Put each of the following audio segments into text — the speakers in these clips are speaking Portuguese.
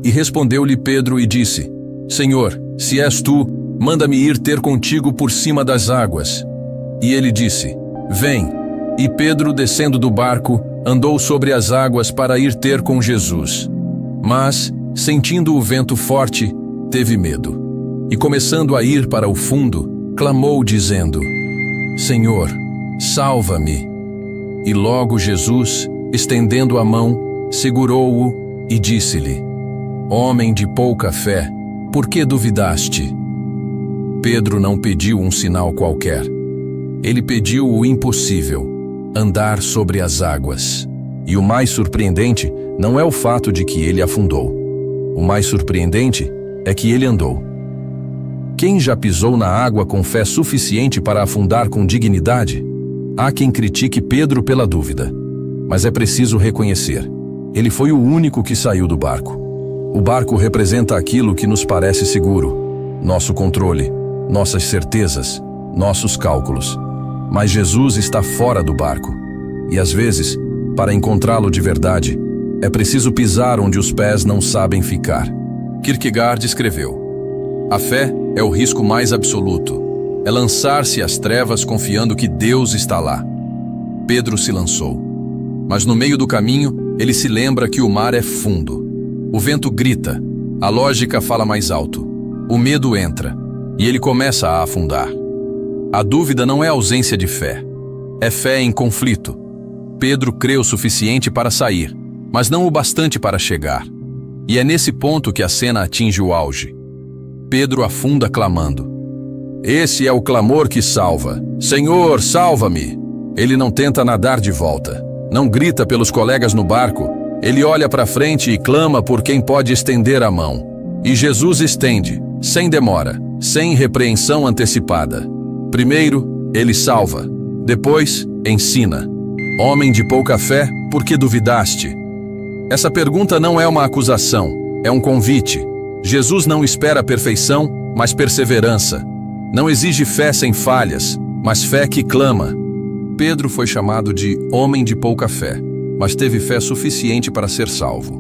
E respondeu-lhe Pedro e disse: Senhor, se és tu, manda-me ir ter contigo por cima das águas. E ele disse: Vem. E Pedro, descendo do barco, andou sobre as águas para ir ter com Jesus. Mas, sentindo o vento forte, teve medo. E começando a ir para o fundo, clamou dizendo: Senhor, salva-me. E logo Jesus, estendendo a mão, segurou-o e disse-lhe: Homem de pouca fé, por que duvidaste? Pedro não pediu um sinal qualquer. Ele pediu o impossível: andar sobre as águas. E o mais surpreendente não é o fato de que ele afundou. O mais surpreendente é que ele andou. Quem já pisou na água com fé suficiente para afundar com dignidade? Há quem critique Pedro pela dúvida. Mas é preciso reconhecer: ele foi o único que saiu do barco. O barco representa aquilo que nos parece seguro: nosso controle, nossas certezas, nossos cálculos. Mas Jesus está fora do barco. E às vezes, para encontrá-lo de verdade, é preciso pisar onde os pés não sabem ficar. Kierkegaard escreveu: a fé é o risco mais absoluto. É lançar-se às trevas confiando que Deus está lá. Pedro se lançou. Mas no meio do caminho, ele se lembra que o mar é fundo. O vento grita, a lógica fala mais alto. O medo entra, e ele começa a afundar. A dúvida não é ausência de fé. É fé em conflito. Pedro crê o suficiente para sair, mas não o bastante para chegar. E é nesse ponto que a cena atinge o auge. Pedro afunda clamando. Esse é o clamor que salva. Senhor, salva-me! Ele não tenta nadar de volta. Não grita pelos colegas no barco. Ele olha para frente e clama por quem pode estender a mão. E Jesus estende, sem demora, sem repreensão antecipada. Primeiro, ele salva. Depois, ensina. Homem de pouca fé, por que duvidaste? Essa pergunta não é uma acusação, é um convite. Jesus não espera perfeição, mas perseverança. Não exige fé sem falhas, mas fé que clama. Pedro foi chamado de homem de pouca fé, mas teve fé suficiente para ser salvo.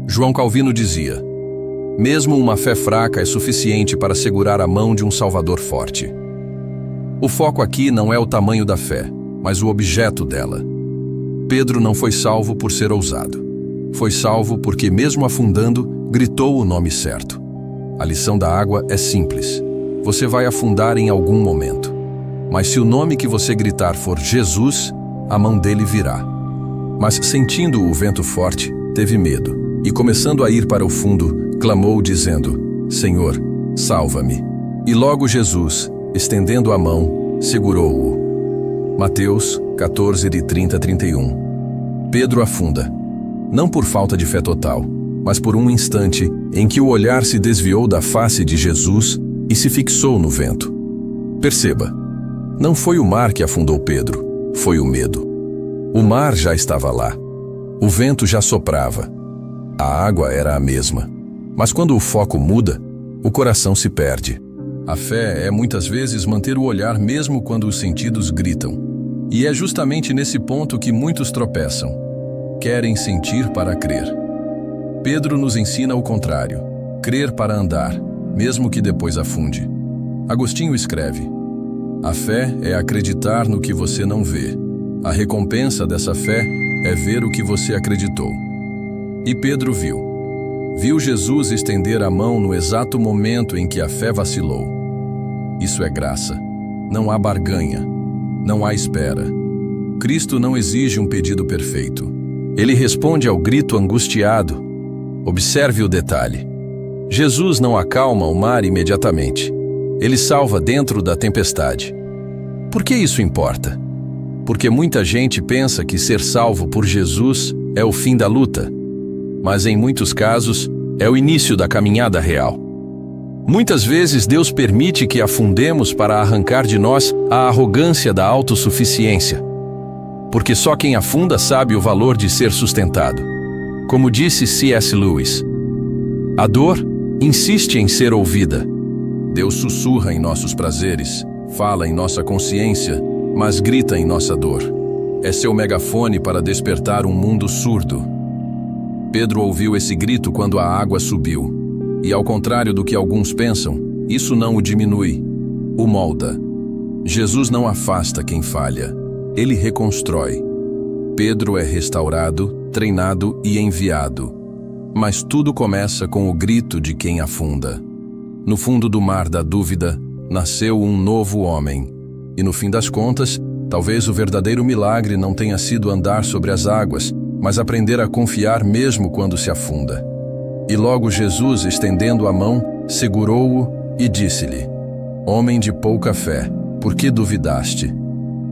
João Calvino dizia: mesmo uma fé fraca é suficiente para segurar a mão de um Salvador forte. O foco aqui não é o tamanho da fé, mas o objeto dela. Pedro não foi salvo por ser ousado. Foi salvo porque, mesmo afundando, gritou o nome certo. A lição da água é simples. Você vai afundar em algum momento. Mas se o nome que você gritar for Jesus, a mão dele virá. Mas sentindo o vento forte, teve medo. E começando a ir para o fundo, clamou dizendo: Senhor, salva-me. E logo Jesus, estendendo a mão, segurou-o. Mateus 14, de 30 a 31. Pedro afunda. Não por falta de fé total, mas por um instante em que o olhar se desviou da face de Jesus e se fixou no vento. Perceba, não foi o mar que afundou Pedro, foi o medo. O mar já estava lá. O vento já soprava. A água era a mesma. Mas quando o foco muda, o coração se perde. A fé é muitas vezes manter o olhar mesmo quando os sentidos gritam. E é justamente nesse ponto que muitos tropeçam. Querem sentir para crer. Pedro nos ensina o contrário: crer para andar, mesmo que depois afunde. Agostinho escreve: a fé é acreditar no que você não vê. A recompensa dessa fé é ver o que você acreditou. E Pedro viu. Viu Jesus estender a mão no exato momento em que a fé vacilou. Isso é graça. Não há barganha. Não há espera. Cristo não exige um pedido perfeito. Ele responde ao grito angustiado. Observe o detalhe. Jesus não acalma o mar imediatamente. Ele salva dentro da tempestade. Por que isso importa? Porque muita gente pensa que ser salvo por Jesus é o fim da luta. Mas em muitos casos, é o início da caminhada real. Muitas vezes Deus permite que afundemos para arrancar de nós a arrogância da autossuficiência. Porque só quem afunda sabe o valor de ser sustentado. Como disse C.S. Lewis, a dor insiste em ser ouvida. Deus sussurra em nossos prazeres, fala em nossa consciência, mas grita em nossa dor. É seu megafone para despertar um mundo surdo. Pedro ouviu esse grito quando a água subiu. E ao contrário do que alguns pensam, isso não o diminui, o molda. Jesus não afasta quem falha, ele reconstrói. Pedro é restaurado, treinado e enviado. Mas tudo começa com o grito de quem afunda. No fundo do mar da dúvida, nasceu um novo homem. E no fim das contas, talvez o verdadeiro milagre não tenha sido andar sobre as águas, mas aprender a confiar mesmo quando se afunda. E logo Jesus, estendendo a mão, segurou-o e disse-lhe: Homem de pouca fé, por que duvidaste?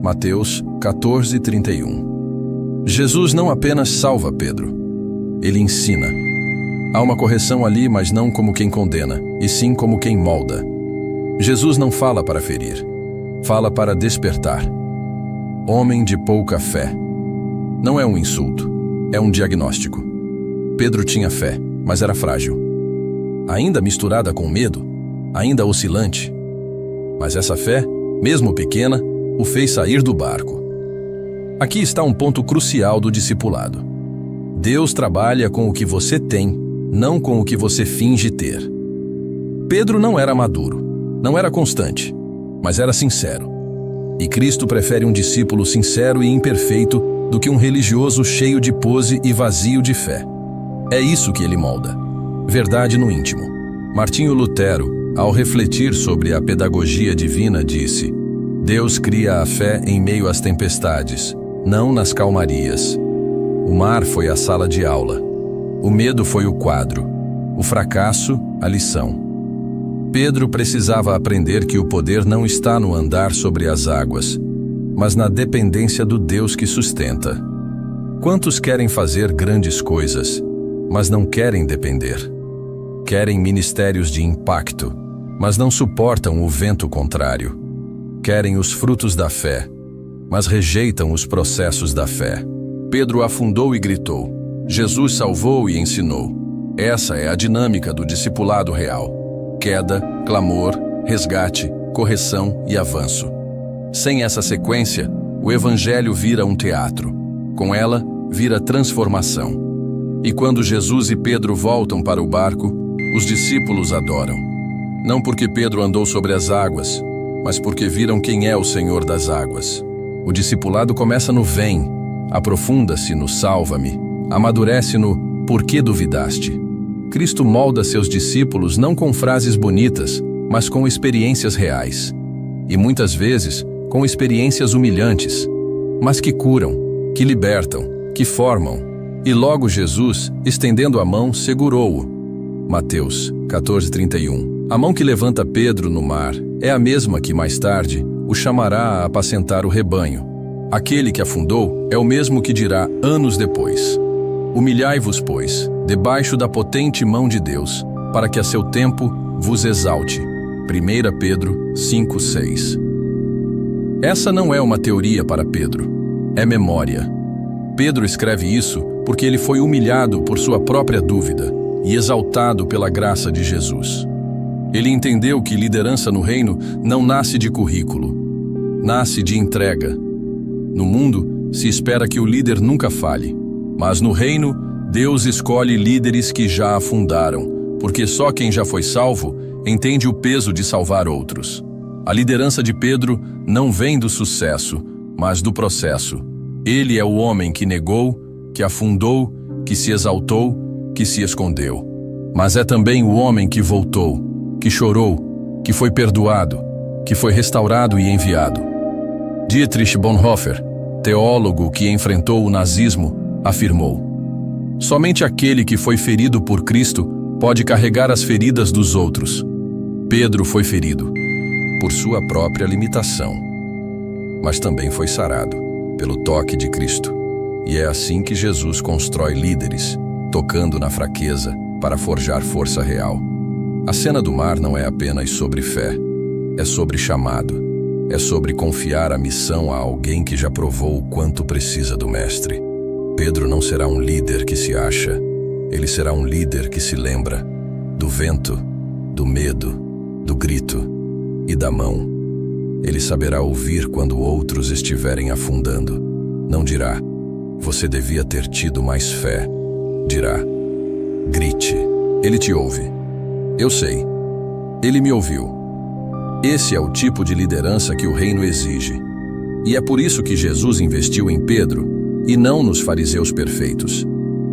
Mateus 14:31. Jesus não apenas salva Pedro, ele ensina. Há uma correção ali, mas não como quem condena, e sim como quem molda. Jesus não fala para ferir, fala para despertar. Homem de pouca fé. Não é um insulto, é um diagnóstico. Pedro tinha fé, mas era frágil. Ainda misturada com medo, ainda oscilante. Mas essa fé, mesmo pequena, o fez sair do barco. Aqui está um ponto crucial do discipulado. Deus trabalha com o que você tem, não com o que você finge ter. Pedro não era maduro, não era constante, mas era sincero. E Cristo prefere um discípulo sincero e imperfeito do que um religioso cheio de pose e vazio de fé. É isso que ele molda. Verdade no íntimo. Martinho Lutero, ao refletir sobre a pedagogia divina, disse: Deus cria a fé em meio às tempestades, não nas calmarias. O mar foi a sala de aula. O medo foi o quadro. O fracasso, a lição. Pedro precisava aprender que o poder não está no andar sobre as águas, mas na dependência do Deus que sustenta. Quantos querem fazer grandes coisas, mas não querem depender? Querem ministérios de impacto, mas não suportam o vento contrário. Querem os frutos da fé, mas rejeitam os processos da fé. Pedro afundou e gritou. Jesus salvou e ensinou. Essa é a dinâmica do discipulado real. Queda, clamor, resgate, correção e avanço. Sem essa sequência, o evangelho vira um teatro. Com ela, vira transformação. E quando Jesus e Pedro voltam para o barco, os discípulos adoram. Não porque Pedro andou sobre as águas, mas porque viram quem é o Senhor das águas. O discipulado começa no vem, aprofunda-se no salva-me, amadurece no por que duvidaste. Cristo molda seus discípulos não com frases bonitas, mas com experiências reais. E muitas vezes, com experiências humilhantes, mas que curam, que libertam, que formam. E logo Jesus, estendendo a mão, segurou-o. Mateus 14:31. A mão que levanta Pedro no mar é a mesma que mais tarde o chamará a apacentar o rebanho. Aquele que afundou é o mesmo que dirá anos depois: Humilhai-vos, pois, debaixo da potente mão de Deus, para que a seu tempo vos exalte. 1 Pedro 5:6. Essa não é uma teoria para Pedro, é memória. Pedro escreve isso porque ele foi humilhado por sua própria dúvida e exaltado pela graça de Jesus. Ele entendeu que liderança no reino não nasce de currículo, nasce de entrega. No mundo, se espera que o líder nunca falhe, mas no reino, Deus escolhe líderes que já afundaram, porque só quem já foi salvo entende o peso de salvar outros. A liderança de Pedro não vem do sucesso, mas do processo. Ele é o homem que negou, que afundou, que se exaltou, que se escondeu. Mas é também o homem que voltou, que chorou, que foi perdoado, que foi restaurado e enviado. Dietrich Bonhoeffer, teólogo que enfrentou o nazismo, afirmou: somente aquele que foi ferido por Cristo pode carregar as feridas dos outros. Pedro foi ferido por sua própria limitação, mas também foi sarado pelo toque de Cristo. E é assim que Jesus constrói líderes, tocando na fraqueza para forjar força real. A cena do mar não é apenas sobre fé, é sobre chamado, é sobre confiar a missão a alguém que já provou o quanto precisa do mestre. Pedro não será um líder que se acha, ele será um líder que se lembra do vento, do medo, do grito e da mão. Ele saberá ouvir quando outros estiverem afundando. Não dirá: você devia ter tido mais fé. dirá: grite, ele te ouve. Eu sei, ele me ouviu. Esse é o tipo de liderança que o reino exige. E é por isso que Jesus investiu em Pedro e não nos fariseus perfeitos.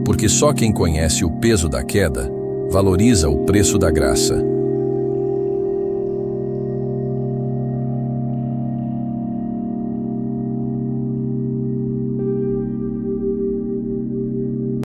Porque só quem conhece o peso da queda valoriza o preço da graça.